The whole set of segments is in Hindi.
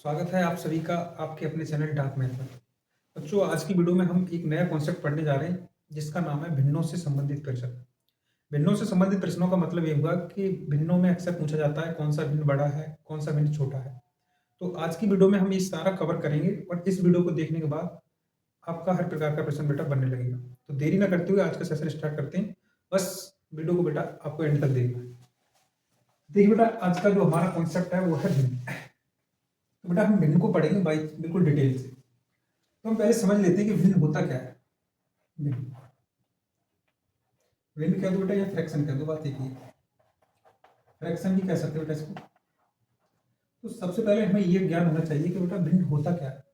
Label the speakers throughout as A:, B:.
A: स्वागत है आप सभी का आपके अपने चैनल डार्क मैथ में। बच्चों, आज की वीडियो में हम एक नया कॉन्सेप्ट पढ़ने जा रहे हैं जिसका नाम है भिन्नों से संबंधित प्रश्न। भिन्नों से संबंधित प्रश्नों का मतलब ये हुआ कि भिन्नों में अक्सर पूछा जाता है कौन सा भिन्न बड़ा है, कौन सा भिन्न छोटा है। तो आज की वीडियो में हम ये सारा कवर करेंगे और इस वीडियो को देखने के बाद आपका हर प्रकार का प्रश्न बेटा बनने लगेगा। तो देरी ना करते हुए आज का सेशन स्टार्ट करते हैं। बस वीडियो को बेटा आपको एंड तक देखना है। देखिए बेटा, आज का जो हमारा कॉन्सेप्ट है वो है भिन्न। तो बेटा हम भिन्न को पढ़ेंगे बाई बिल्कुल डिटेल से। तो हम पहले समझ लेते हैं कि भिन्न होता क्या है। भिन्न भिन्न कह दो बेटा या फ्रैक्शन कह दो, बात एक ही है। फ्रैक्शन भी कह सकते हो बेटा इसको। तो सबसे पहले हमें ये ज्ञान होना चाहिए कि बेटा भिन्न होता क्या है।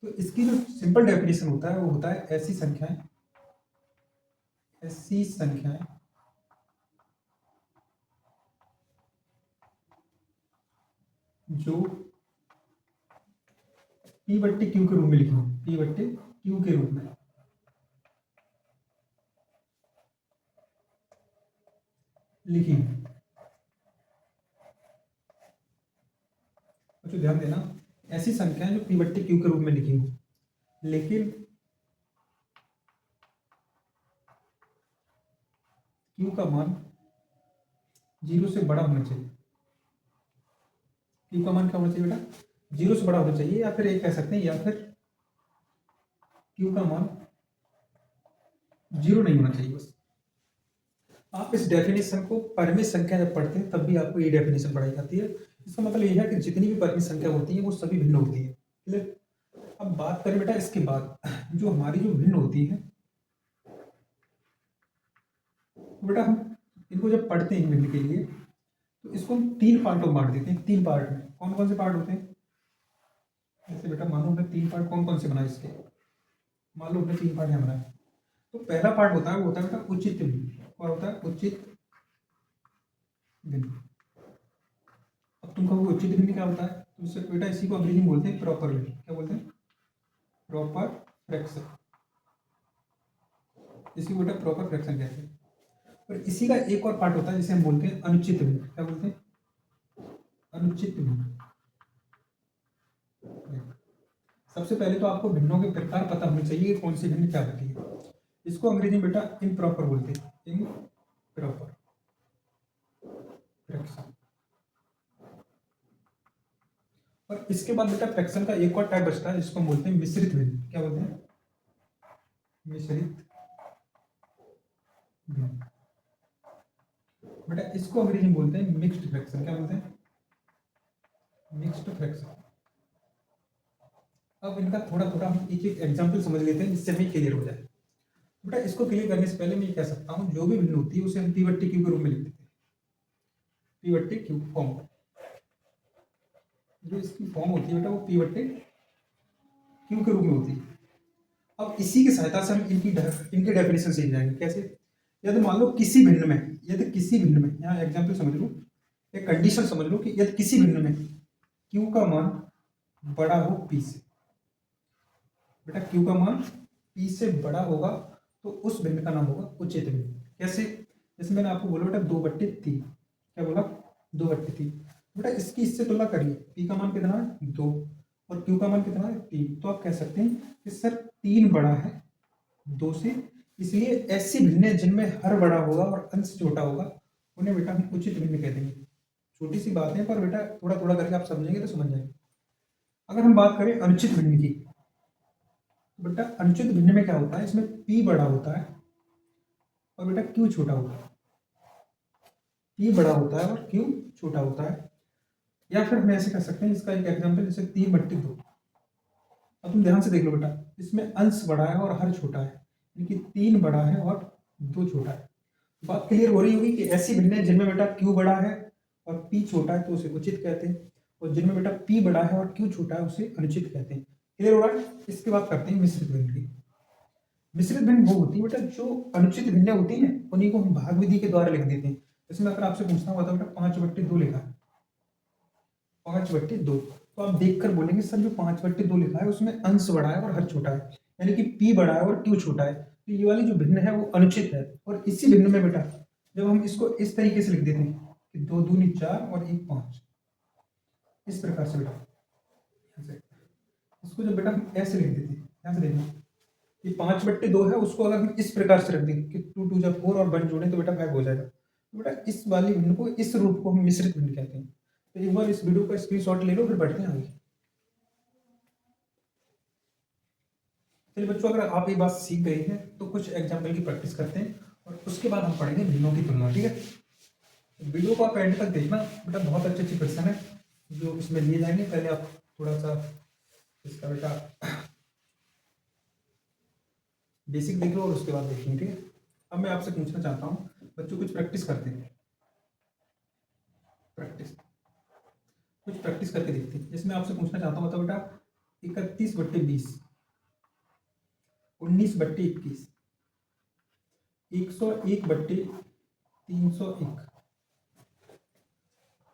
A: तो इसकी जो सिंपल डेफिनेशन होता है वो होता है ऐसी संख्याएं जो पी बट्टे क्यू के रूप में लिखी हो, पी बट्टे क्यू के रूप में लिखी हो। तो ध्यान देना, ऐसी संख्याएं जो पी बट्टे क्यू के रूप में लिखी हो लेकिन क्यू का मान 0 से बड़ा होना चाहिए। क्यू का मान क्या होना चाहिए बेटा? 0 से बड़ा होना चाहिए, या फिर एक कह सकते हैं या फिर क्यू का मान 0 नहीं होना चाहिए। बस आप इस डेफिनेशन को परिमित संख्या जब पढ़ते हैं तब भी आपको ये डेफिनेशन पढ़ाई जाती है। इसका मतलब यह है कि जितनी भी परिमित संख्या होती है वो सभी भिन्न होती है। क्लियर? अब बात करें बेटा इसके बाद जो हमारी जो भिन्न होती है, तो बेटा हम इनको जब पढ़ते हैं भिन्न के लिए तो इसको हम 3 पार्टों में बांट देते हैं। 3 पार्ट में कौन कौन से पार्ट होते हैं? जैसे बेटा मानो हमने 3 पार्ट कौन कौन से बनाए इसके, मान लो हमने 3 पार्ट यहाँ बनाए। तो पहला पार्ट होता है वो होता है बेटा उचित भिन्न। और होता है उचित भिन्न। अब तुम कहोगे उचित भिन्न क्या होता है? तो इससे बेटा इसी को अंग्रेजी में बोलते हैं प्रॉपर भिन्न। क्या बोलते हैं? Proper fraction. इसी को बेटा प्रॉपर फ्रैक्शन कहते हैं। और इसी का एक और पार्ट होता है जिसे हम बोलते हैं अनुचित भिन्न। क्या बोलते हैं? अनुचित भिन्न। सबसे पहले तो आपको भिन्नों के प्रकार पता होने चाहिए कि कौन सी भिन्न क्या होती है। इसको अंग्रेजी में बेटा इम्प्रॉपर बोलते हैं, इम्प्रॉपर फ्रैक्शन। और इसके बाद बेटा फ्रैक्शन का एक और टाइप बचता है जिसको हम बोलते हैं मिश्रित भिन्न। क्या बोलते हैं? मिश्रित भिन्न। बेटा इसको अंग्रेजी में बोलते हैं मिक्स्ड फ्रैक्शन। क्या बोलते हैं? Mixed fraction. अब इनका थोड़ा थोड़ा हम एक एक एग्जाम्पल समझ लेते हैं जिससे हमें क्लियर हो जाए। बेटा इसको क्लियर करने से पहले मैं ये कह सकता हूँ जो भी भिन्न होती है उसे हम पी बट्टी क्यू के रूप में लिख देते हैं। पी बट्टी क्यू फॉर्म, जो इसकी फॉर्म होती है बेटा वो पी बट्टे क्यू के रूप में होती है। अब इसी की सहायता से हम इनकी डेफिनेशन सीख जाएंगे। कैसे? यदि मान लो किसी भिन्न में, यदि किसी भिन्न में, यहाँ एग्जाम्पल समझ लो, एक कंडीशन समझ लो कि यदि किसी भिन्न में क्यू का मान बड़ा हो पी से, बेटा क्यू का मान पी से बड़ा होगा तो उस भिन्न का नाम होगा उचित भिन्न। कैसे? जैसे मैंने आपको बोला बेटा 2/3। क्या बोला? 2/3। बेटा इसकी इससे तुलना करिए, पी का मान कितना है 2 और क्यू का मान कितना है 3। तो आप कह सकते हैं कि सर 3 बड़ा है 2 से, इसलिए ऐसी भिन्न जिनमें हर बड़ा होगा और अंश छोटा होगा उन्हें बेटा हम उचित भिन्न कह देंगे। छोटी सी बात है पर बेटा थोड़ा थोड़ा करके आप समझेंगे तो समझ जाएंगे। अगर हम बात करें अनुचित भिन्न की, तो बेटा अनुचित भिन्न में क्या होता है? इसमें पी बड़ा होता है और बेटा क्यू छोटा होता है। पी बड़ा होता है और क्यू छोटा होता है। या फिर हम ऐसे कह सकते हैं, इसका एक एग्जांपल जैसे 3/2। अब तुम ध्यान से देख लो बेटा, इसमें अंश बड़ा है और हर छोटा है, यानी कि 3 बड़ा है और 2 छोटा है। बात क्लियर हो रही होगी कि ऐसी भिन्न जिनमें बेटा क्यू बड़ा है और पी छोटा है तो उसे उचित कहते हैं, और जिनमें बेटा पी बड़ा है और क्यू छोटा है उसे अनुचित कहते हैं। क्लियर हो रहा है? इसके बाद करते हैं मिश्रित भिन्न की। मिश्रित भिन्न वो होती है बेटा जो अनुचित भिन्न होती है उन्हीं को हम भाग विधि के द्वारा लिख देते हैं। जैसे मैं अगर आपसे पूछता हूँ बेटा 5/2 लिखा है, 5/2, तो आप देखकर बोलेंगे सर जो 5/2 लिखा है उसमें अंश बड़ा है और हर छोटा है, यानी कि पी बड़ा है और क्यू छोटा है, तो ये वाली जो भिन्न है वो अनुचित है। और इसी भिन्न में बेटा जब हम इसको इस तरीके से लिख देते हैं कि 2 दूनी 4 और 1 5, इस प्रकार से बेटा इसको जब बेटा हम ऐसे लिख देते हैं, ध्यान से देखना, ये 5/2 है, उसको अगर हम इस प्रकार से रख दें कि 2 2 जा 4 और 1 जोड़ें तो बेटा 5 हो जाएगा। तो बेटा इस वाली भिन्न को, इस रूप को हम मिश्रित भिन्न कहते हैं। तो एक बार इस वीडियो का स्क्रीनशॉट ले लो, फिर बढ़ते हैं आगे। चलिए बच्चों, अगर आप ये बात सीख गए हैं तो कुछ एग्जाम्पल की प्रैक्टिस करते हैं और उसके बाद हम पढ़ेंगे भिन्नों की तुलना, ठीक है। वीडियो को आप एंड तक देखना बेटा, बहुत अच्छी अच्छी क्वेश्चन है जो इसमें लिए जाएंगे। पहले आप थोड़ा सा इसका बेटा बेसिक देख लो और उसके बाद देखेंगे, ठीक है। अब मैं आपसे पूछना चाहता हूँ बच्चों, कुछ प्रैक्टिस करते हैं, कुछ प्रैक्टिस करके देखते हैं। जिसमें आपसे पूछना चाहता हूँ, बताओ बेटा 31/20, 19/21, 101/301,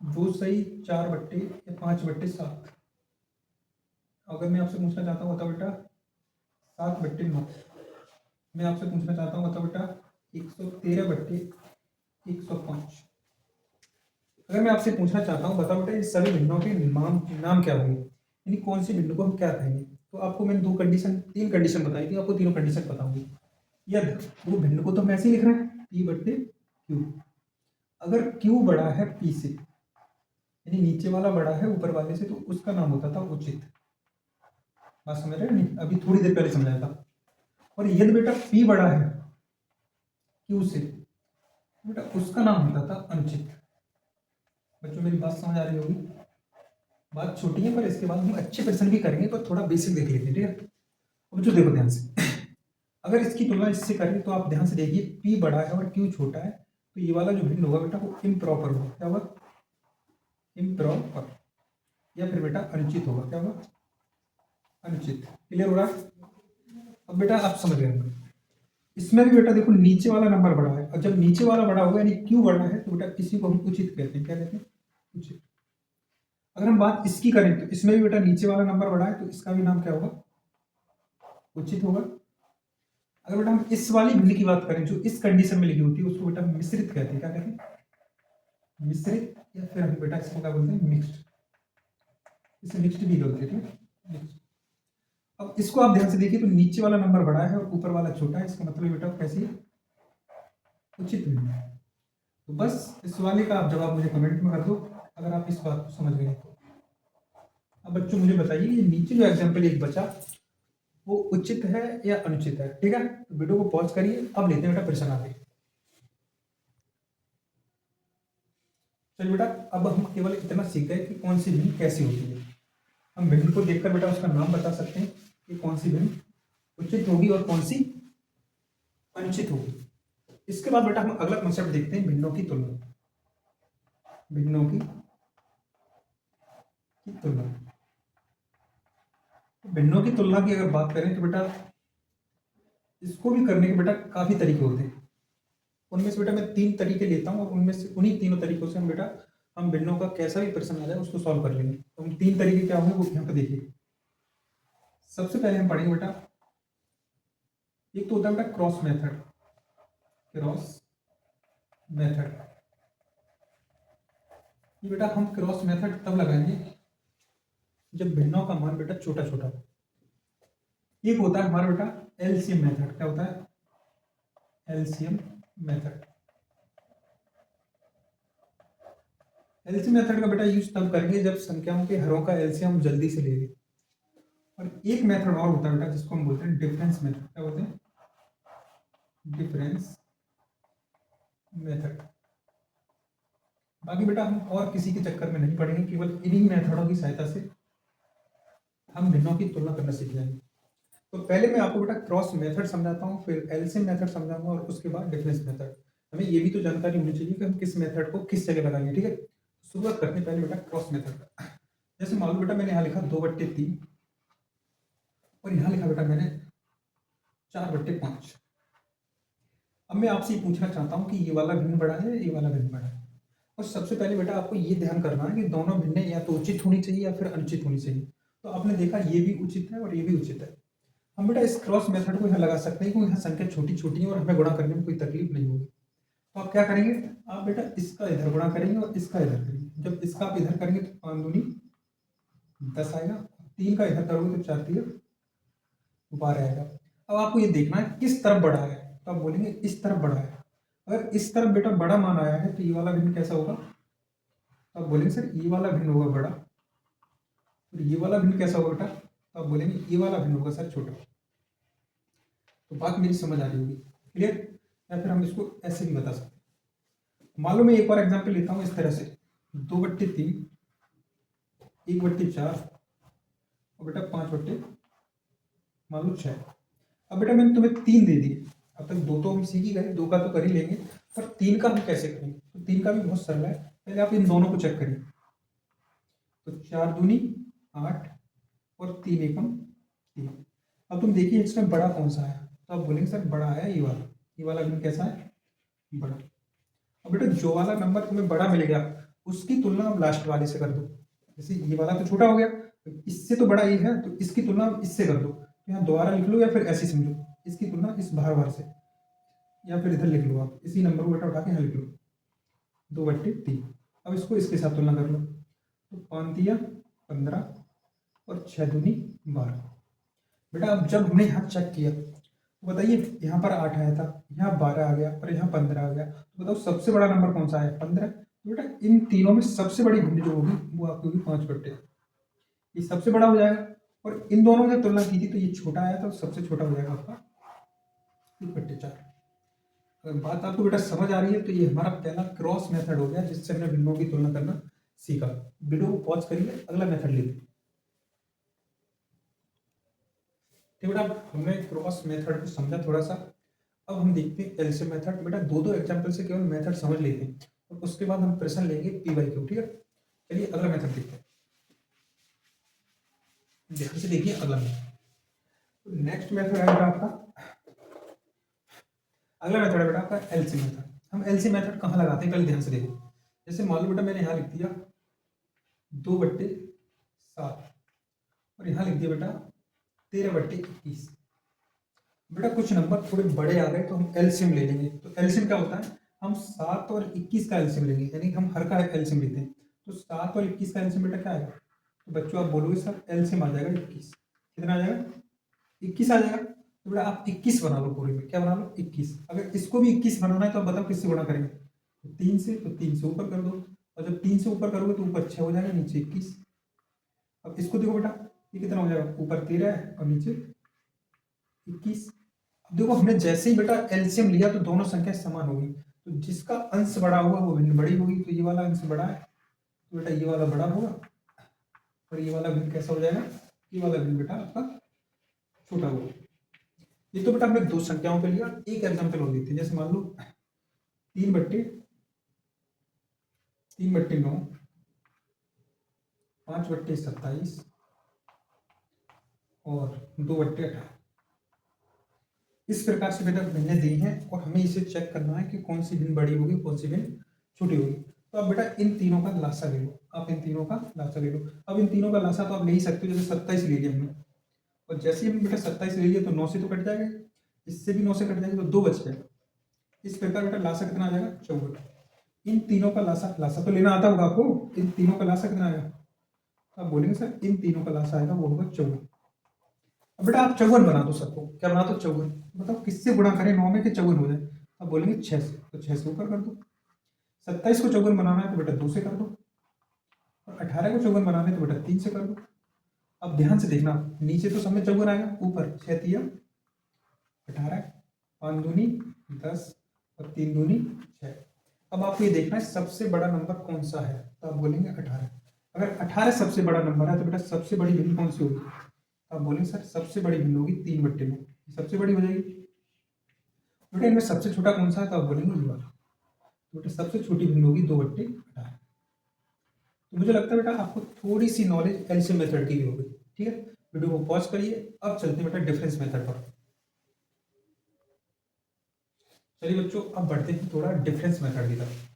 A: जो सही 4/5/7। अगर मैं आपसे पूछना चाहता हूँ, बताओ बेटा 7/9। मैं आपसे पूछना चाहता हूँ, बताओ बेटा 113/105। अगर मैं आपसे पूछना चाहता हूँ, बताओ बेटा ये सभी भिन्नों के नाम क्या होंगे, यानी कौन सी भिन्न को हम क्या कहेंगे। तो आपको मैंने तीन कंडीशन बताई थी, आपको तीनों कंडीशन पता होंगी। यदि वो भिन्न को तो हम ऐसे ही लिख रहे हैं, P/Q। अगर Q बड़ा है P से, यानी नीचे वाला बड़ा है ऊपर वाले से, तो उसका नाम होता था उचित। बात समझ रहे हैं नहीं? अभी थोड़ी देर पहले समझाया था। और यदि बेटा P बड़ा है Q से, बेटा उसका नाम होता था अनुचित। बच्चों मेरी बात समझ आ रही होगी? बात छोटी है पर इसके बाद हम अच्छे प्रश्न भी करेंगे, पर थोड़ा बेसिक देख लेते हैं, ठीक है। अब बच्चों देखो ध्यान से, अगर इसकी तुलना इससे करें तो आप ध्यान से देखिए, P बड़ा है और Q छोटा है, तो ये वाला जो भिन्न होगा बेटा वो इम्प्रॉपर होगा। क्या होगा? इम्प्रॉपर, या फिर बेटा अनुचित होगा। क्या होगा? अनुचित। क्लियर हो रहा है? अब बेटा आप समझ गए होंगे, इसमें भी बेटा देखो नीचे वाला नंबर बड़ा है, और जब नीचे वाला बड़ा होगा यानी Q बड़ा है, तो बेटा इसी को हम उचित कहते हैं। क्या कहते हैं? उचित। अगर हम बात इसकी करें तो इसमें भी बेटा नीचे वाला नंबर बड़ा है, तो इसका भी नाम क्या होगा? उचित होगा। अगर बेटा हम इस वाली भिन्न की बात करें जो इस कंडीशन में लिखी होती है, उसको बेटा मिश्रित कहते हैं। क्या कहते हैं? मिश्रित, या फिर हम बेटा इसको क्या बोलते हैं? मिक्स्ड। इसे मिक्स्ड भी बोलते हैं, ठीक है, मिक्स्ड। अब इसको आप ध्यान से देखिए, तो नीचे वाला नंबर बड़ा है और ऊपर वाला छोटा है, इसका मतलब बेटा कैसी है? उचित भिन्न। तो बस इस वाले का आप जवाब मुझे कमेंट में कर दो अगर आप इस बात को समझ गए तो। अब बच्चों मुझे बताइए, ये नीचे जो एग्जाम्पल एक बचा वो उचित है या अनुचित है, ठीक है। तो वीडियो को पॉज करिए, अब लेते हैं बेटा प्रश्न आगे। चलिए बेटा, अब हम केवल इतना सीख गए कि कौन सी भिन्न कैसी होती है। हम भिन्न को देखकर बेटा उसका नाम बता सकते हैं कि कौन सी भिन्न उचित होगी और कौन सी अनुचित होगी। इसके बाद बेटा हम अगला कॉन्सेप्ट देखते हैं, भिन्नों की तुलना। भिन्नों की तुलना, भिन्नों की तुलना की अगर बात करें तो बेटा इसको भी करने के बेटा काफी तरीके होते हैं। उनमें से बेटा मैं 3 तरीके लेता हूँ और उनमें से उन्हीं तीनों तरीकों से हम बेटा हम भिन्नों का कैसा भी प्रश्न आ जाए उसको सॉल्व कर लेंगे। तो हम 3 तरीके क्या होंगे वो यहाँ पे देखिए। सबसे पहले हम पढ़ेंगे बेटा, एक तो होता है बेटा क्रॉस मेथड। क्रॉस मेथड, ये बेटा हम क्रॉस मेथड तब लगाएंगे जब भिन्नों का मान बेटा छोटा छोटा हो। एक होता है हमारा बेटा एलसीएम मेथड। क्या होता है? LCM method. एलसीएम मेथड का बेटा यूज तब करेंगे जब संख्याओं के हरों का एलसीएम हम जल्दी से ले लें। और एक मेथड और होता है बेटा जिसको हम बोलते हैं डिफरेंस मेथड। क्या बोलते हैं? Difference method. बाकी बेटा हम और किसी के चक्कर में नहीं पड़ेंगे, केवल इन्हीं मेथडों की सहायता से हम भिन्नों की तुलना करना सीख जाएंगे। तो पहले मैं आपको बेटा क्रॉस मेथड समझाता हूँ, फिर एलसीएम मेथड समझाऊंगा और उसके बाद डिफरेंस मेथड। हमें ये भी तो जानकारी होनी चाहिए कि हम किस मेथड को किस जगह लगाएंगे, ठीक है। शुरुआत करते हैं पहले बेटा क्रॉस मेथड का। जैसे मान लो बेटा मैंने यहाँ लिखा 2/3 और यहाँ लिखा बेटा मैंने 4/5। अब मैं आपसे ये पूछना चाहता हूँ कि ये वाला भिन्न बड़ा है, ये वाला भिन्न बड़ा है। और सबसे पहले बेटा आपको ये ध्यान करना है कि दोनों भिन्न या तो उचित होनी चाहिए या फिर अनुचित होनी चाहिए। तो आपने देखा ये भी उचित है और ये भी उचित है। हम बेटा इस क्रॉस मेथड को यहाँ लगा सकते हैं क्योंकि यहाँ संख्या छोटी छोटी है और हमें गुणा करने में कोई तकलीफ नहीं होगी। तो आप क्या करेंगे? आप बेटा इसका इधर गुणा करेंगे और इसका इधर करेंगे। जब इसका आप इधर करेंगे तो 5 दूनी 10 आएगा, 3 का इधर करोगे तो 4 3 12 आएगा। अब आपको ये देखना है किस तरफ बढ़ा है, तो आप बोलेंगे इस तरफ बढ़ा है। अगर इस तरफ बेटा बड़ा मान आया है तो ये वाला भिन्न कैसा होगा, तो आप बोलेंगे सर ये वाला भिन्न होगा बड़ा, और ये वाला भिन्न कैसा होगा बेटा, तो आप बोलेंगे ये वाला भिन्न होगा सर छोटा। तो बात मेरी समझ आ रही होगी, क्लियर। या फिर हम इसको ऐसे भी बता सकते हैं। मान लो मैं एक और एग्जांपल लेता हूँ इस तरह से, 2/3, 1/4 और बेटा 5/, मान लो 6। अब बेटा मैंने तुम्हें 3 दे दिए, अब तक 2 तो हम सीख ही गए, 2 का तो कर ही लेंगे, पर 3 का हम कैसे करेंगे, तो 3 का भी बहुत सरल है। पहले आप इन दोनों को चेक करिए, तो 4 दूनी 8 और 3 एकम 3। अब तुम देखिए इसमें बड़ा कौन सा है, तो आप बोलेंगे सर बड़ा है ये वाला भी कैसा है, बड़ा। अब बेटा जो वाला नंबर तुम्हें बड़ा मिलेगा उसकी तुलना आप लास्ट वाले से कर दो। जैसे ये वाला तो छोटा हो गया, तो इससे तो बड़ा ये है, तो इसकी तुलना आप इससे कर दो। तो यहाँ दोबारा लिख लो या फिर ऐसे समझो, इसकी तुलना इस बाहर बाहर से, या फिर इधर लिख लो, आप इसी नंबर को बेटा उठा के यहाँ लिख लो 2/3। अब इसको इसके साथ तुलना कर लो, तो 5 दिया 15 और 6 दूनी 12। बेटा अब जब हमने यहाँ चेक किया तो बताइए यहाँ पर 8 आया था, यहाँ 12 आ गया और यहाँ 15 आ गया, तो बताओ सबसे बड़ा नंबर कौन सा है, 15। तो बेटा इन तीनों में सबसे बड़ी भिन्न जो होगी वो आपकी होगी 5/, ये सबसे बड़ा हो जाएगा। और इन दोनों ने तुलना की थी तो ये छोटा आया था, सबसे छोटा हो जाएगा आपका 1/4। अगर बात आपको बेटा समझ आ रही है तो ये हमारा पहला क्रॉस मेथड हो गया जिससे हमने भिन्नों की तुलना करना सीखा। वीडियो को पॉज करिए, अगला मेथड लेते। तो बेटा हमने क्रॉस मेथड को समझा थोड़ा सा, अब हम देखते हैं एलसीएम मेथड। बेटा दो एग्जांपल से केवल मेथड समझ लेते हैं और उसके बाद हम प्रश्न लेंगे पी बाई क्यू, ठीक है। चलिए अगला मेथड देखते हैं, ध्यान से देखिए अगला मेथड। नेक्स्ट मेथड है बेटा आपका, अगला मेथड है बेटा आपका एलसीएम मेथड। हम एलसीएम मेथड कहाँ लगाते हैं पहले ध्यान से देखो। जैसे मान लो बेटा मैंने यहाँ लिख दिया 2/7 और यहाँ लिख दिया बेटा 13/21। बेटा कुछ नंबर थोड़े बड़े आ गए तो हम एलसीएम ले लेंगे। तो एलसीएम क्या होता है, हम 7 और 21 का एलसीएम लेंगे, यानी हम हर का एलसीएम लेते हैं। तो 7 और 21 का एलसीएम बेटा क्या आएगा, तो बच्चों आप बोलोगे सर एलसीएम आ जाएगा 21। कितना आ जाएगा, 21 आ जाएगा। तो बेटा आप 21 बना लो, पूरे में क्या बना लो 21। अगर इसको भी 21 बनाना है तो आप बताओ किससे गुणा करेंगे, तो 3 से, तो 3 से ऊपर कर दो, और जब 3 से ऊपर करोगे तो ऊपर 6 हो जाएगा, नीचे 21। अब इसको देखो बेटा ये कितना हो जाएगा, ऊपर 13 है और नीचे 21। अब देखो हमने जैसे ही बेटा एलसीएम लिया तो दोनों संख्या समान होगी, तो जिसका अंश बड़ा हुआ वो भिन्न बड़ी होगी। तो ये वाला अंश बड़ा है तो बेटा ये वाला बड़ा होगा, और ये वाला भिन्न कैसा हो जाएगा, ये वाला भिन्न बेटा आपका छोटा होगा। ये तो बेटा हमने दो संख्याओं पे लिया। एक एग्जांपल और लेते हैं, जैसे मान लो 3/9, 5/27 और 2/18। इस प्रकार से बेटा भिन्ने दी हैं और हमें इसे चेक करना है कि कौन सी भिन्न बड़ी होगी कौन सी भिन्न छोटी होगी। तो अब बेटा इन तीनों का लासा ले लो, आप इन तीनों का लासा ले लो। अब इन तीनों का लासा तो आप ले ही सकते हो, जैसे 27 ले लिया हमने, और जैसे ही हमने बेटा 27 ले लिया तो 9 से तो कट जाएगा, इससे भी 9 से कट जाएगा, तो 2 बच गए। इस प्रकार बेटा लासा कितना आ जाएगा, 14। इन तीनों का लासा, लासा तो लेना आता होगा आपको, इन तीनों का लासा कितना आएगा, तो आप बोलेंगे सर इन तीनों का लासा आएगा वो होगा 14। अब बेटा आप 54 बना दो, सबको क्या बना दो 54। बताओ किससे गुणा करें 9 में कि 54 हो जाए, अब बोलेंगे 6 से, तो 6 से ऊपर कर दो। 27 को 54 बनाना है तो बेटा 2 से कर दो, और 18 को 54 बनाना है तो बेटा 3 से कर दो। अब ध्यान से देखना, नीचे तो सब में 54 आएगा, ऊपर 6 तिया 18, 5 दूनी 10 और 3 दूनी 6। अब आपको ये देखना है सबसे बड़ा नंबर कौन सा है, तो आप बोलेंगे 18। अगर 18 सबसे बड़ा नंबर है तो बेटा सबसे बड़ी भिन्न कौन सी होगी, आप बोलेंगे सर सबसे बड़ी भिन्न होगी 3/9, सबसे बड़ी हो जाएगी। बेटा इनमें सबसे छोटा कौन सा है, तो आप बोलेंगे ये वाला। तो बेटा सबसे छोटी भिन्न होगी 2/18। तो मुझे लगता है बेटा आपको थोड़ी सी नॉलेज एलसीएम मेथड की भी होगी, ठीक है। वीडियो को पॉज करिए, अब चलते हैं बेटा डिफरेंस मेथड पर। चलिए बच्चों अब बढ़ते हैं थोड़ा डिफरेंस मेथड की तरफ।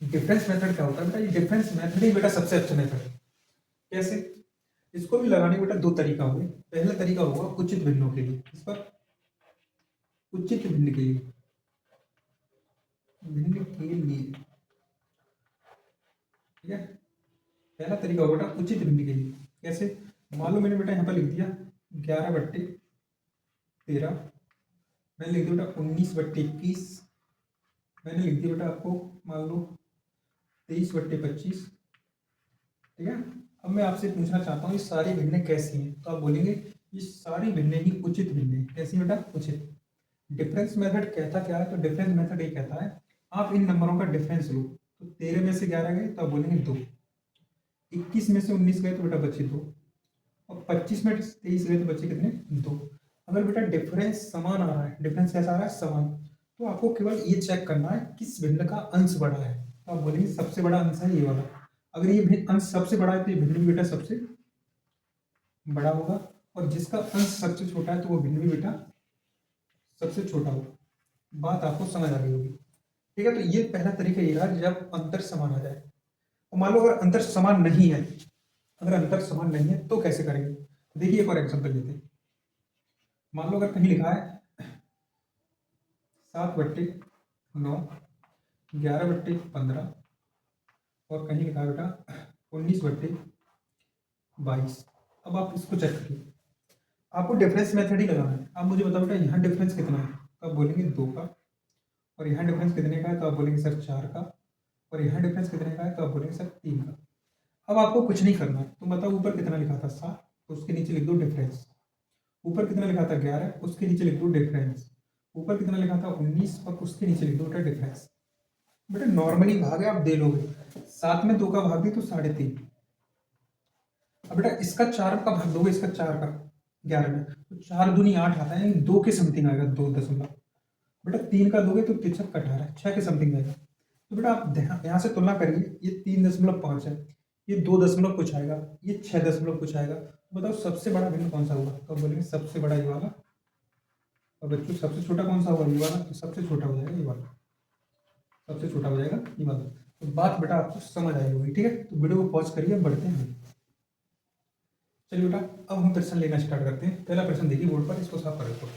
A: डिफरेंस मेथड क्या होता है बेटा, ये डिफरेंस मेथड ही बेटा सबसे अच्छा मेथड है। कैसे, इसको भी लगाने बेटा दो तरीका होंगे। पहला तरीका होगा उचित भिन्नों के लिए, इस पर उचित भिन्न के लिए, भिन्न के लिए, ठीक है। पहला तरीका होगा बेटा उचित भिन्न के लिए। कैसे? मान लो मैंने बेटा यहाँ पर लिख दिया 11/13, मैंने लिख दिया बेटा 19/21, मैंने लिख दिया बेटा आपको मान लो 23/25, ठीक है। अब मैं आपसे पूछना चाहता हूँ ये सारी भिन्नें कैसी हैं, तो आप बोलेंगे ये सारी भिन्नें ही उचित भिन्नें। कैसी बेटा? उचित। डिफरेंस मेथड कहता क्या है? तो डिफरेंस मेथड ये कहता है आप इन नंबरों का डिफरेंस लो, तो 13 में से 11 गए तो आप बोलेंगे 2, 21 में से 19 गए तो बेटा बचे 2, और 25 में से 23 गए तो बचे कितने? 2। अगर बेटा डिफरेंस समान आ रहा है, डिफरेंस कैसा आ रहा है? समान, तो आपको केवल ये चेक करना है किस भिन्न का अंश बड़ा है, तो आप बोलेंगे सबसे बड़ा अंश है ये वाला। अगर ये अंश सबसे बड़ा है तो ये भिन्न भी बेटा सबसे बड़ा होगा, और जिसका अंश सबसे छोटा है तो वो भिन्न भी बेटा सबसे छोटा होगा। बात आपको समझ आ गई होगी, ठीक है। तो ये पहला तरीका ये रहा जब अंतर समान आ जाए। और मान लो अगर अंतर समान नहीं है, अगर अंतर समान नहीं है तो कैसे करेंगे? देखिए एक और एग्जांपल लेते हैं। मान लो अगर कहीं लिखा है 7/9, 11/15, और कहीं लिखा है बेटा 19/22। अब आप इसको चेक करिए, आपको डिफरेंस मेथड ही लगाना है। आप मुझे बताओ बेटा यहाँ डिफरेंस कितना है, तो आप बोलेंगे 2 का, और यहाँ डिफरेंस कितने का है तो आप बोलेंगे सर 4 का, और यहाँ डिफरेंस कितने का है तो आप बोलेंगे सर 3 का। अब आपको कुछ नहीं करना है, तो बताओ ऊपर कितना लिखा था 7, तो उसके नीचे लिख दो डिफरेंस। ऊपर कितना लिखा था 11, उसके नीचे लिख दो डिफरेंस। ऊपर कितना लिखा था 19, और उसके नीचे लिख दो बेटा डिफरेंस। बेटा नॉर्मली भागे आप दे लोगे, 7 में 2 का भाग दी तो 3.5। अब बेटा इसका 4 का भाग दोगे, इसका 4 का 11 में, तो 4 दूनी 8 आता है, 2 के समथिंग आएगा, 2 दशमलव। बेटा 3 का दोगे तो 3 छक्का 18, 6 के समथिंग आएगा। तो बेटा आप यहाँ से तुलना करिए, ये 3.5 है, ये 2 दशमलव कुछ आएगा, ये 6 दशमलव कुछ आएगा। तो बताओ सबसे बड़ा भिन्न कौन सा होगा, तो बोलेंगे सबसे बड़ा ये वाला। और बच्चों सबसे छोटा कौन सा होगा? ये वाला। तो सबसे छोटा हो जाएगा ये वाला, सबसे छोटा हो जाएगा ये वाला। तो बात बेटा आपको समझ आई होगी, ठीक है। तो वीडियो को पॉज करिए, बढ़ते हैं। चलिए बेटा अब हम प्रश्न लेना स्टार्ट करते हैं। पहला प्रश्न देखिए बोर्ड पर, इसको साफ कर रखो।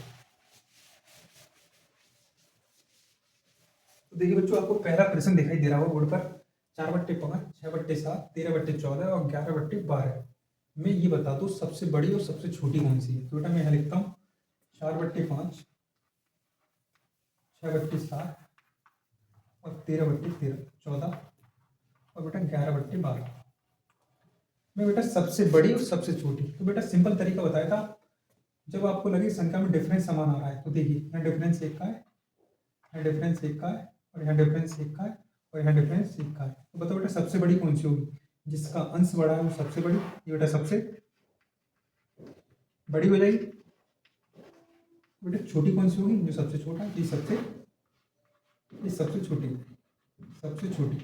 A: तो देखिए बच्चों आपको पहला प्रश्न दिखाई दे रहा होगा बोर्ड पर, 4/5, 6/7, 13/14 और 11/12 में ये बता दो सबसे बड़ी और सबसे छोटी कौन सी है। तो बेटा मैं यहाँ लिखता हूँ 4/5, 6/7 और 13/13, 14 और बेटा 11/12 में बेटा सबसे बड़ी और सबसे छोटी। तो बेटा सिंपल तरीका बताया था, जब आपको लगे संख्या में डिफरेंस समान आ रहा है, तो देखिए यहाँ डिफरेंस 1 का है, यहाँ डिफरेंस 1 का है, और यहाँ डिफरेंस 1 का है, और यहाँ डिफरेंस 1 का है। तो बताओ बेटा सबसे बड़ी कौन सी होगी? जिसका अंश बड़ा है वो सबसे बड़ी, ये बेटा सबसे बड़ी हो जाएगी। बेटा छोटी कौन सी होगी? जो सबसे छोटा, ये सबसे छोटी, सबसे छोटी।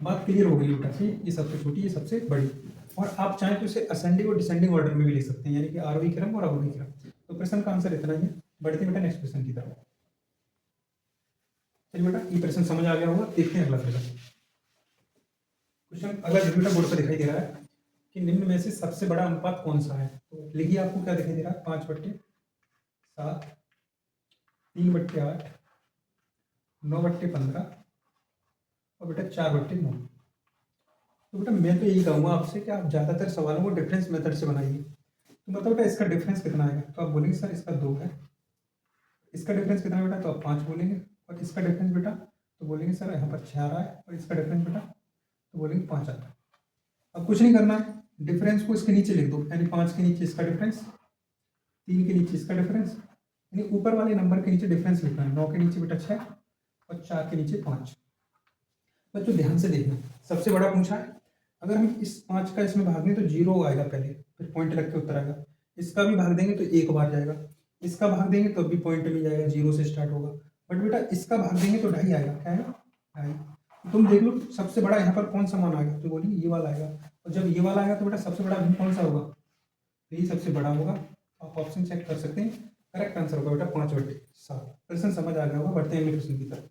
A: बात क्लियर हो गई बेटा, ये सबसे छोटी, ये सबसे बड़ी। और आप चाहें तो इसे असेंडिंग और डिसेंडिंग ऑर्डर में भी ले सकते हैं, यानी कि आरोही क्रम और अवरोही क्रम। तो प्रश्न का आंसर इतना ही है। बढ़ते बेटा नेक्स्ट प्रश्न की तरफ। चलिए बेटा ये प्रश्न समझ आ गया होगा, देखते हैं अगला प्रश्न। क्वेश्चन अगला बेटा बोर्ड पर दिखाई दे रहा है कि निम्न में से सबसे बड़ा अनुपात कौन सा है। तो लिखिए आपको क्या दिखाई दे रहा है, 5/7, 3/8, 9/15 और बेटा 4/9। तो बेटा मैं तो यही कहूँगा आपसे कि आप ज़्यादातर सवालों को डिफरेंस मेथड से बनाइए। तो बताओ बेटा इसका डिफरेंस कितना आएगा, तो आप बोलेंगे सर इसका 2 है। इसका डिफरेंस कितना बेटा, तो आप 5 बोलेंगे। और इसका डिफरेंस बेटा तो बोलेंगे सर यहाँ पर 6 आ रहा है, और इसका डिफरेंस बेटा तो बोलेंगे 5 आ रहा है। अब कुछ नहीं करना है, डिफरेंस को इसके नीचे लिख दो, यानी 5 के नीचे इसका डिफरेंस, 3 के नीचे इसका डिफरेंस, यानी ऊपर वाले नंबर के नीचे डिफरेंस लिखना है। 9 के नीचे बेटा 6 और 4 के नीचे 5। बच्चों ध्यान से देखना, सबसे बड़ा पूछा है, अगर हम इस 5 का इसमें भाग दें तो 0 आएगा पहले, फिर पॉइंट रख के उत्तर आएगा। इसका भी भाग देंगे तो 1 बार जाएगा, इसका भाग देंगे तो अभी पॉइंट में जाएगा, 0 से स्टार्ट होगा। बट बेटा इसका भाग देंगे तो 2.5 आएगा, क्या आएगा 2.5। तुम देख लो सबसे बड़ा यहाँ पर कौन सा मान आएगा, तो बोलिए ये वाला आएगा। और जब ये वाला आएगा तो बेटा सबसे बड़ा भिन्न कौन सा होगा, तो ये सबसे बड़ा होगा। आप ऑप्शन चेक कर सकते हैं, करेक्ट आंसर होगा बेटा 5/7। प्रश्न समझ आ गया होगा, बढ़ते हैं अगले प्रश्न की तरफ।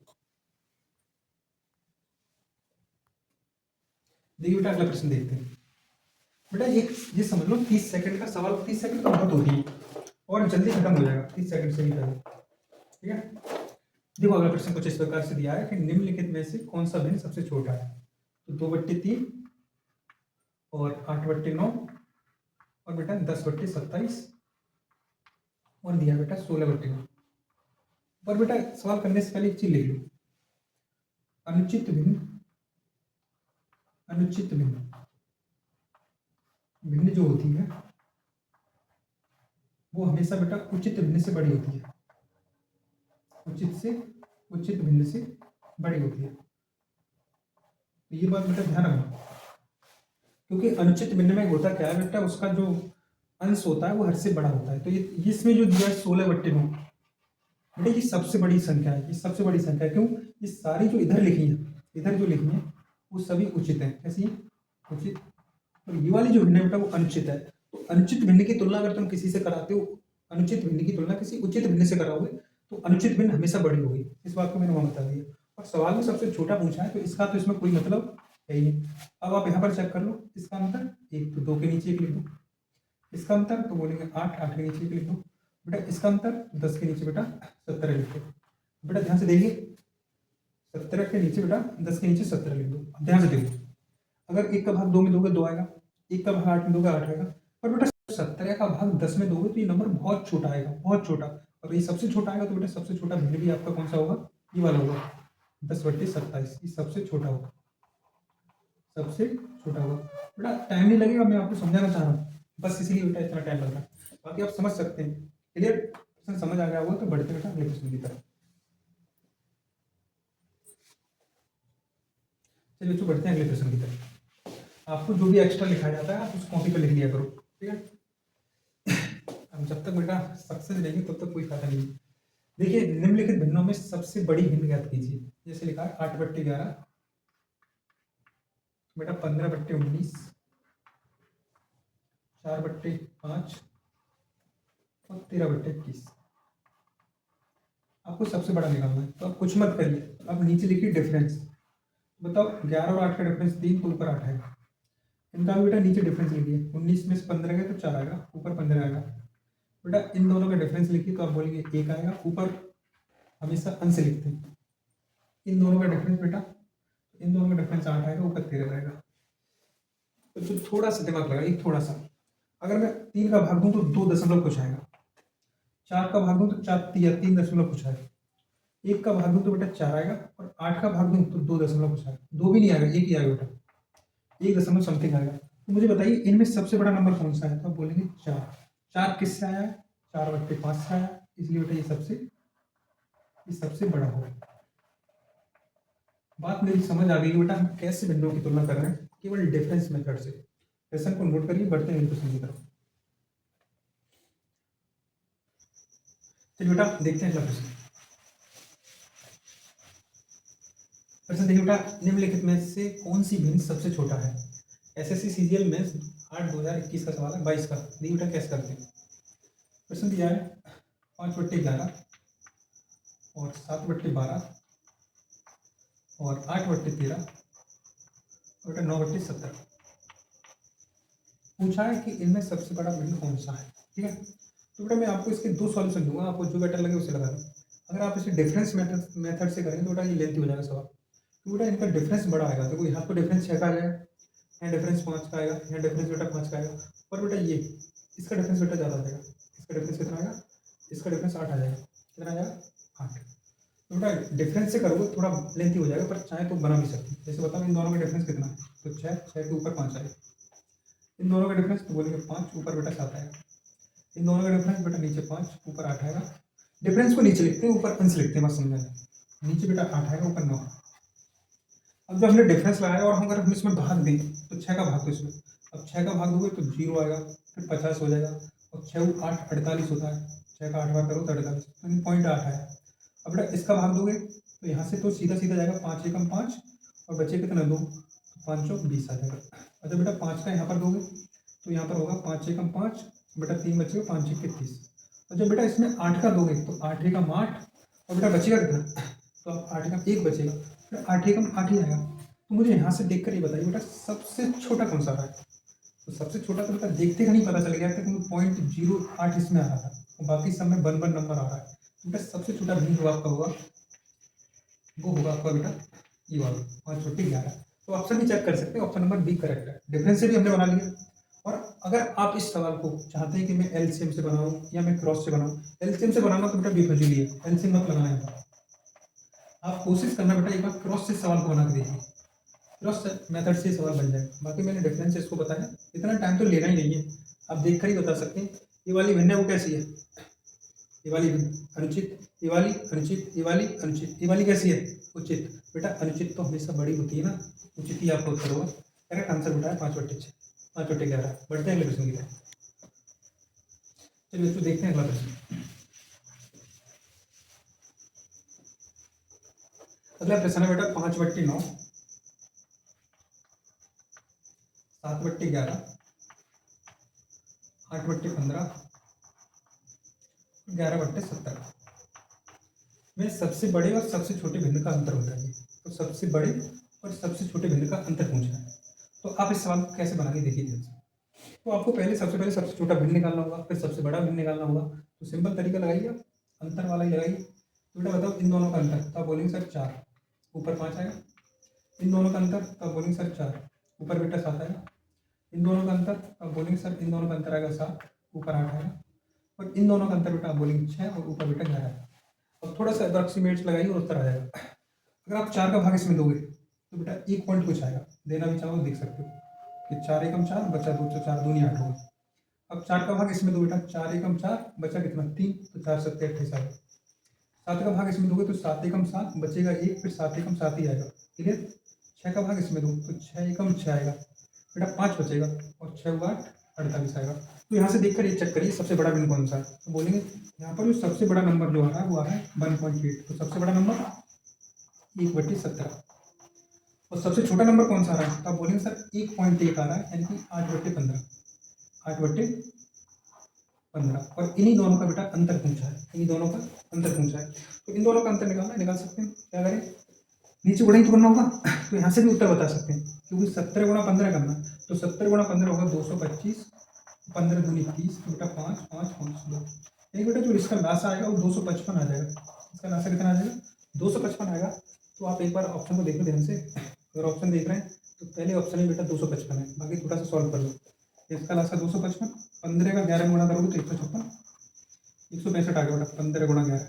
A: देखिए बेटा अगला प्रश्न देखते हैं। बेटा एक ये समझ लो 30 सेकंड का सवाल, 30 सेकंड तो बहुत होती है और जल्दी खत्म हो जाएगा 30 सेकंड से भी पहले, ठीक है। देखो अगला प्रश्न कुछ इस प्रकार से दिया है कि निम्नलिखित में से कौन सा भिन्न सबसे छोटा है। तो 2/3 और 8/9 और बेटा 10/27 और दिया बेटा 16/9। और बेटा सवाल करने से पहले एक चीज लिख लो, अनुचित भिन्न, अनुचित भिन्न, भिन्न जो होती है वो हमेशा बेटा उचित भिन्न से बड़ी होती है, उचित भिन्न से बड़ी होती है। तो ये बात बेटा ध्यान रखना, क्योंकि अनुचित भिन्न में होता क्या है बेटा, उसका जो अंश होता है वो हर से बड़ा होता है। तो ये इसमें जो दिया है 16/9 बेटा, ये सबसे बड़ी संख्या है, ये सबसे बड़ी संख्या है। क्यों? ये सारी जो इधर लिखी है, इधर जो लिखी है वो सभी उचित है। कैसी है? उचित। और ये वाली जो भिन्न है बेटा वो अनुचित है। तो अनुचित भिन्न की तुलना अगर तुम किसी से कराते हो, अनुचित भिन्न की तुलना किसी उचित भिन्न से कराओगे तो अनुचित भिन्न हमेशा बड़ी होगी। इस बात को मैंने वहां बता दिया। और सवाल में सबसे छोटा पूछा है तो इसका तो इसमें कोई मतलब है ही नहीं। अब आप यहाँ पर चेक कर लो, इसका अंतर 1 तो 2 के नीचे 1 लिख दो, इसका अंतर तो बोलेंगे 8, 8 के नीचे 1 लिख दो बेटा, इसका अंतर 10 के नीचे बेटा 17 लिख दो। बेटा ध्यान से देखिए, 17 के नीचे बेटा 10 के नीचे 17 लिख दो। अब ध्यान से देखो, अगर 1 का भाग 2 में दोगे 2 आएगा, 1 का भाग 8 में दोगे 8 आएगा, पर बेटा 17 का भाग 10 में दोगे तो ये नंबर बहुत छोटा आएगा, बहुत छोटा। और ये सबसे छोटा आएगा तो बेटा सबसे छोटा भिन्न भी आपका कौन सा होगा? ये वाला होगा, 10/27। ये सबसे छोटा होगा, सबसे छोटा होगा। बेटा टाइम नहीं लगेगा, मैं आपको समझाना चाह रहा हूँ, बस इसलिए बेटा इतना टाइम लग रहा है। बाकी आप समझ सकते हैं। क्लियर? प्रश्न समझ आ गया होगा तो बढ़ते बेटा अगले प्रश्न की तरफ। चलिए बच्चों बढ़ते हैं अगले प्रश्न की तरफ। आपको जो भी एक्स्ट्रा लिखा जाता है आप उस कॉपी पर लिख लिया करो, ठीक है? हम जब तक बेटा सक्सेस रहेंगे तब तक कोई फायदा नहीं। देखिए निम्नलिखित भिन्नों में सबसे बड़ी भिन्न ज्ञात कीजिए। जैसे लिखा है 8/11 बेटा, 15/19, 4/5 और 13/21। आपको सबसे बड़ा निकालना है तो आप कुछ मत करिए, आप नीचे लिखिए डिफरेंस। बताओ 11 और 8 का डिफरेंस 3 तो ऊपर 8 है। इनका भी बेटा नीचे डिफरेंस लिखिए, 19 में से 15 गए तो 4 आएगा, ऊपर 15 आएगा। बेटा इन दोनों का डिफरेंस लिखिए तो आप बोलेंगे 1 आएगा, ऊपर हमेशा अंश लिखते हैं। इन दोनों का डिफरेंस बेटा, इन दोनों का डिफरेंस 8 आएगा, ऊपर 13 आएगा। तो थोड़ा सा दिमाग लगाइए, थोड़ा सा। अगर मैं 3 का भाग दूं तो 2 दशमलव कुछ आएगा, 4 का भाग दूं तो 3 दशमलव कुछ आएगा, 1 का भाग दूं तो बेटा 4 आएगा, और 8 का भाग दूं तो 2 दशमलव कुछ आएगा। 2 भी नहीं आएगा, 1 ही आएगा बेटा, 1 दशमलव समथिंग आएगा। तो मुझे बताइए इनमें सबसे बड़ा नंबर कौन सा है? तो आप बोलेंगे 4। 4 किससे आया है? 4/5 से आया, इसलिए बेटा ये सबसे बड़ा होगा। बात मेरी समझ आ गई बेटा, हम कैसे भिन्नों की तुलना कर रहे हैं? केवल डिफरेंस मेथड से। क्वेश्चन को नोट करिए, बढ़ते हैं क्वेश्चन की तरफ। चलिए बेटा देखते हैं अगला प्रश्न। प्रश्न देखिए बेटा, निम्नलिखित में से कौन सी भिन्न सबसे छोटा है? एसएससी सीजीएल में 8/2021 का सवाल है, 22 का। देखिए बेटा कैसे करते हैं। प्रश्न दिया है 5/11 और 7/12 और 8/13 और बेटा 9/17। पूछा है कि इनमें सबसे बड़ा भिन्न कौन सा है, ठीक है? तो बेटा मैं आपको इसके 2 सॉल्यूशन दूंगा, आपको जो बेटर लगे उसे लगा दो। अगर आप इसे डिफरेंस मेथड से करेंगे तो बेटा ये लेंथी हो जाएगा सवाल। तो बेटा इनका डिफरेंस बड़ा आएगा, देखो यहाँ तो डिफरेंस 6 का आ जाएगा, यहाँ डिफरेंस 5 का आएगा, यहाँ डिफरेंस बेटा 5 का आएगा। पर बेटा ये इसका डिफरेंस बेटा ज़्यादा आ जाएगा, इसका डिफरेंस कितना आएगा? इसका डिफरेंस 8 आ जाएगा। कितना आ जाएगा? 8। तो बेटा डिफरेंस से करोगे थोड़ा लेंथी हो जाएगा, पर चाहे तो बना भी सकते हैं। जैसे बताओ इन दोनों का डिफरेंस कितना है? तो 6 के ऊपर 5 आएगा। इन दोनों का डिफरेंस तो बोलेंगे 5, ऊपर बेटा 7 आएगा। इन दोनों का डिफरेंस बेटा नीचे 5, ऊपर 8 आएगा। डिफरेंस को नीचे लिखते हैं, ऊपर अंश लिखते हैं, बस समझना। नीचे बेटा 8 आएगा, ऊपर 9। अब जब हमने डिफरेंस लगाया और अगर हम इसमें भाग दें तो 6 का भाग दो इसमें। अब 6 का भाग दोगे तो 0 आएगा, फिर 50 हो जाएगा, और 6 8 48 होता है। 6 का 8 बार करो तो 48, तो 0.8 आया। अब बेटा इसका भाग दोगे तो यहाँ से तो सीधा सीधा जाएगा, 5 एकम 5 और बचे कितना 2, तो 5 चौक 20 आ जाएगा। और जब बेटा 5 का यहाँ पर दोगे तो यहाँ पर होगा 5 एकम 5, बेटा 3 बचेगा, 5 छः 30। और जब बेटा इसमें 8 का दोगे तो 8 एकम 8 और बेटा बचेगा कितना? तो अब 8 एकम 1 बचेगा, फिर 8 एकम 8 ही आएगा। तो मुझे यहाँ से देख कर ये बताइए बेटा सबसे छोटा कौन सा रहा है? तो सबसे छोटा तो बेटा देखते का नहीं पता चल गया था, क्योंकि 0.08 इसमें आ रहा था और बाकी सब में 1 नंबर आ रहा है। तो बेटा सबसे छोटा भिन्न जो आपका होगा वो होगा आपका बेटा ये वाला 5/11। तो ऑप्शन भी चेक कर सकते हैं, ऑप्शन नंबर बी करेक्ट है। डिफरेंस से भी हमने बना लिया और अगर आप इस सवाल को चाहते हैं कि मैं एलसीएम से बनाऊं या मैं क्रॉस से बनाऊं, एलसीएम से बनाना तो बेटा बेफजूली है, एलसीएम मत लगाना है। आप कोशिश करना बेटा एक बार क्रॉस से सवाल को बना के देखिए, क्रॉस मेथड से सवाल बन जाएगा। बाकी मैंने डिफरेंस इसको बताया, इतना टाइम तो लेना ही नहीं है, आप देख कर ही बता सकते हैं। ये वाली भिन्न है वो कैसी है, ये वाली अनुचित, ये वाली अनुचित, ये वाली अनुचित, ये वाली कैसी है उचित। बेटा अनुचित तो हमेशा बड़ी होती है ना, उचित ही आपका उत्तर होगा। करेक्ट आंसर बेटा है 5/6, 5/11। बढ़ते हैं अगले प्रश्न की तरफ। चलिए तो देखते हैं अगला प्रश्न। अगला प्रश्न है बेटा 5/9, 7/11, 8/15, 11/17 में सबसे बड़े और सबसे छोटे भिन्न का अंतर होता है। तो सबसे बड़े और सबसे छोटे भिन्न का अंतर पूछना है, तो आप इस सवाल को कैसे बनाएंगे देखिए ध्यान से। तो आपको सबसे पहले सबसे छोटा भिन्न निकालना होगा, फिर सबसे बड़ा भिन्न निकालना होगा। तो सिंपल तरीका लगाइए, अंतर वाला ही लगाइए। तो बेटा बताओ इन दोनों का अंतर, तो आप बोलेंगे सर 4, ऊपर 5 आएगा। इन दोनों का अंतर, तो आप बोलेंगे सर 4, ऊपर बेटा 7 आएगा। इन दोनों का अंतर, तो आप बोलेंगे सर इन दोनों का अंतर आएगा 7, ऊपर 8 आएगा। और इन दोनों का अंतर बेटा आप बोलेंगे 6 और ऊपर बेटा 11 आएगा। अब थोड़ा सा अप्रॉक्सीमेट्स लगाइए और उत्तर आ जाएगा। अगर आप 4 का भाग इसमें दोगे तो बेटा 1 पॉइंट कुछ आएगा, देना भी चाहो देख सकते हो कि 4 एकम 4 बचा 2, तो 4 दूनी 8 होगा। अब 4 का भाग इसमें दो बेटा, 4 एकम 4 बचा कितना 3, तो 4 7 28 आएगा। 7 का भाग इसमें दोगे तो 7 एकम 7 बचेगा 1, फिर 7 एकम 7 ही आएगा। क्लियर। 6 का भाग इसमें दो तो 6 एकम 6 आएगा, बेटा 5 बचेगा और 6 8 48 आएगा। तो यहाँ से देखकर ये चेक करिए सबसे बड़ा भिन्न कौन सा है। तो बोलेंगे यहाँ पर जो सबसे बड़ा नंबर जो आ रहा है वो आ रहा है 1.8। तो सबसे बड़ा नंबर 1/17। और सबसे छोटा नंबर कौन सा आ रहा है, तो आप बोलेंगे सर 1.1 आ रहा है, यानी कि 8/15, 8/15। और इन्हीं दोनों का बेटा अंतर पूछा है, इन्हीं दोनों का अंतर पूछा है। तो इन दोनों का अंतर निकाल सकते हैं। क्या करें, नीचे गुणा ही तो करना होगा। तो यहाँ से भी उत्तर बता सकते हैं, क्योंकि 17 गुणा 15 करना है। तो 17 गुणा 15 होगा 225, 15 दूनी 30, तो बेटा 5 5 5 2। यानी बेटा जो इसका लासा आएगा वो 255 आ जाएगा। इसका लासा कितना आ जाएगा, 255 आएगा। तो आप एक बार ऑप्शन को देखो ध्यान से। अगर ऑप्शन देख रहे हैं तो पहले ऑप्शन में बेटा 255 है, बाकी थोड़ा सा सॉल्व कर लो। इसका लासा 255, 15 का 11 गुणा करोगे तो 156, 165 आ गया बेटा 15 गुणा 11।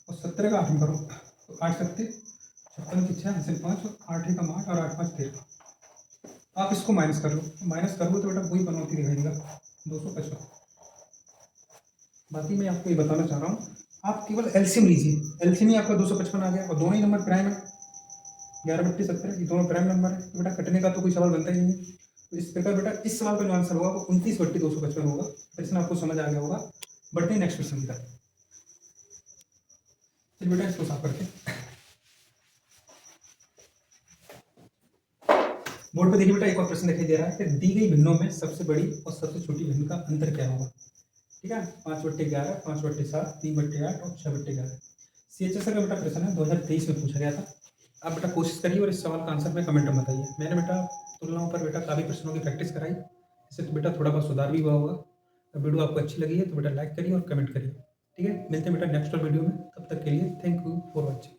A: और 17 का 8 में करो तो 8 7 56 की 6 हासिल 5 और 8 एकम 8 और 8 5 13। आप इसको माइनस कर लो, माइनस करोगे तो बेटा वही बनौती दिखाई देगा 255। बाकी मैं आपको ये बताना चाह रहा हूँ, आप केवल एलसीएम लीजिए, एलसीएम ही आपका 255 आ गया और दोनों ही नंबर प्राइम है। 11/17 ये दोनों प्राइम नंबर है, तो बेटा कटने का तो कोई सवाल बनता ही नहीं है। तो इस प्रकार बेटा इस सवाल का जो आंसर होगा वो 29/255 होगा। प्रश्न आपको समझ आ गया होगा। बढ़ते हैं नेक्स्ट प्रश्न की तरफ। चलिए बेटा इसको साफ करते हैं। बोर्ड पे देखिए बेटा एक और प्रश्न दिखाई दे रहा है कि दी गई भिन्नों में सबसे बड़ी और सबसे छोटी भिन्न का अंतर क्या होगा। ठीक है, 5/11, 5/7, 3/8 और 6/11। CHSR का बेटा प्रश्न है, 2023 में पूछा गया था। आप बेटा कोशिश करिए और इस सवाल का आंसर में कमेंट में बताइए। मैंने बेटा तुलनाओं पर बेटा काफ़ी प्रश्नों की प्रैक्टिस कराई, इससे तो बेटा थोड़ा बहुत सुधार भी हुआ होगा। वीडियो आपको अच्छी लगी है तो बेटा लाइक करिए और कमेंट करिए। ठीक है, मिलते हैं बेटा नेक्स्ट वीडियो में, तब तक के लिए थैंक यू फॉर वॉचिंग।